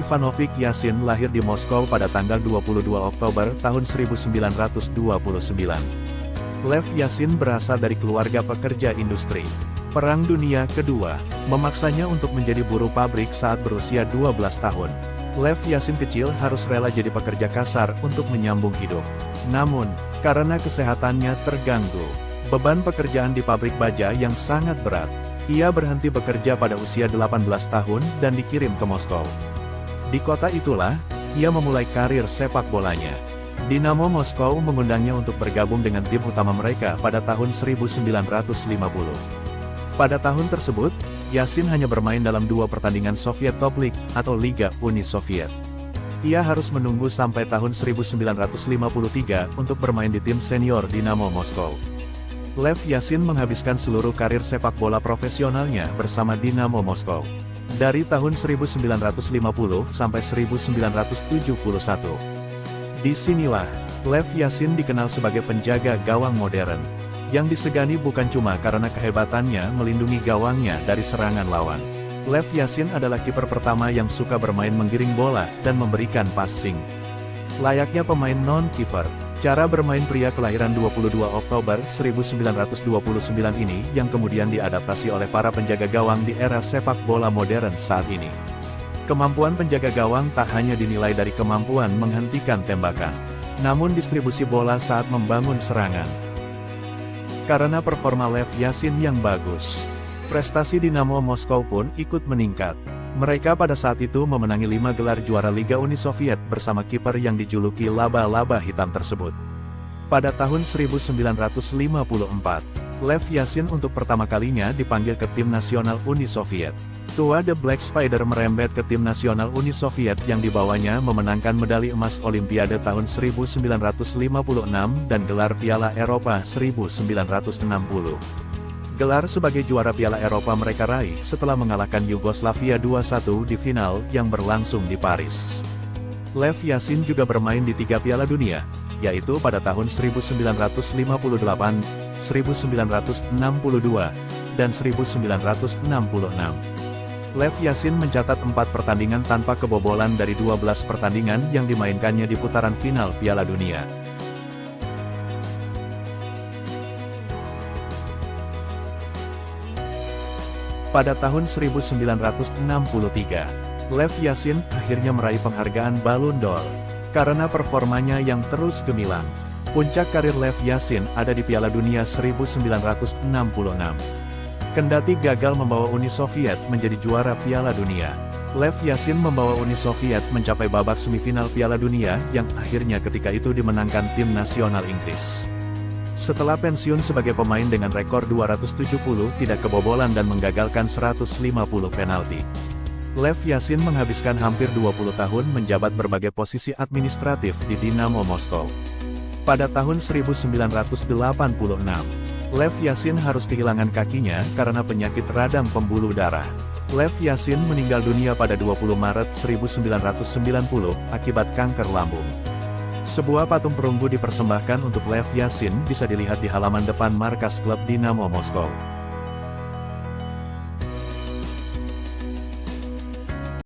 Ivanovic Yasin lahir di Moskow pada tanggal 22 Oktober tahun 1929. Lev Yasin berasal dari keluarga pekerja industri. Perang Dunia Kedua memaksanya untuk menjadi buruh pabrik saat berusia 12 tahun. Lev Yasin kecil harus rela jadi pekerja kasar untuk menyambung hidup. Namun, karena kesehatannya terganggu, beban pekerjaan di pabrik baja yang sangat berat, ia berhenti bekerja pada usia 18 tahun dan dikirim ke Moskow. Di kota itulah, ia memulai karir sepak bolanya. Dinamo Moskow mengundangnya untuk bergabung dengan tim utama mereka pada tahun 1950. Pada tahun tersebut, Yasin hanya bermain dalam 2 pertandingan Soviet Top League atau Liga Uni Soviet. Ia harus menunggu sampai tahun 1953 untuk bermain di tim senior Dinamo Moskow. Lev Yasin menghabiskan seluruh karir sepak bola profesionalnya bersama Dinamo Moskow. Dari tahun 1950 sampai 1971. Disinilah, Lev Yasin dikenal sebagai penjaga gawang modern, yang disegani bukan cuma karena kehebatannya melindungi gawangnya dari serangan lawan. Lev Yasin adalah kiper pertama yang suka bermain menggiring bola dan memberikan passing. Layaknya pemain non-kiper, cara bermain pria kelahiran 22 Oktober 1929 ini yang kemudian diadaptasi oleh para penjaga gawang di era sepak bola modern saat ini. Kemampuan penjaga gawang tak hanya dinilai dari kemampuan menghentikan tembakan, namun distribusi bola saat membangun serangan. Karena performa Lev Yasin yang bagus, prestasi Dinamo Moskow pun ikut meningkat. Mereka pada saat itu memenangi 5 gelar juara Liga Uni Soviet bersama kiper yang dijuluki laba-laba hitam tersebut. Pada tahun 1954, Lev Yasin untuk pertama kalinya dipanggil ke tim nasional Uni Soviet. Tua The Black Spider merembet ke tim nasional Uni Soviet yang dibawanya memenangkan medali emas Olimpiade tahun 1956 dan gelar Piala Eropa 1960. Gelar sebagai juara Piala Eropa mereka raih setelah mengalahkan Yugoslavia 2-1 di final yang berlangsung di Paris. Lev Yasin juga bermain di 3 Piala Dunia, yaitu pada tahun 1958, 1962, dan 1966. Lev Yasin mencatat 4 pertandingan tanpa kebobolan dari 12 pertandingan yang dimainkannya di putaran final Piala Dunia. Pada tahun 1963, Lev Yasin akhirnya meraih penghargaan Ballon d'Or karena performanya yang terus gemilang. Puncak karir Lev Yasin ada di Piala Dunia 1966. Kendati gagal membawa Uni Soviet menjadi juara Piala Dunia, Lev Yasin membawa Uni Soviet mencapai babak semifinal Piala Dunia yang akhirnya ketika itu dimenangkan tim nasional Inggris. Setelah pensiun sebagai pemain dengan rekor 270 tidak kebobolan dan menggagalkan 150 penalti, Lev Yasin menghabiskan hampir 20 tahun menjabat berbagai posisi administratif di Dinamo Moskow. Pada tahun 1986, Lev Yasin harus kehilangan kakinya karena penyakit radang pembuluh darah. Lev Yasin meninggal dunia pada 20 Maret 1990 akibat kanker lambung. Sebuah patung perunggu dipersembahkan untuk Lev Yasin bisa dilihat di halaman depan markas klub Dinamo Moskow.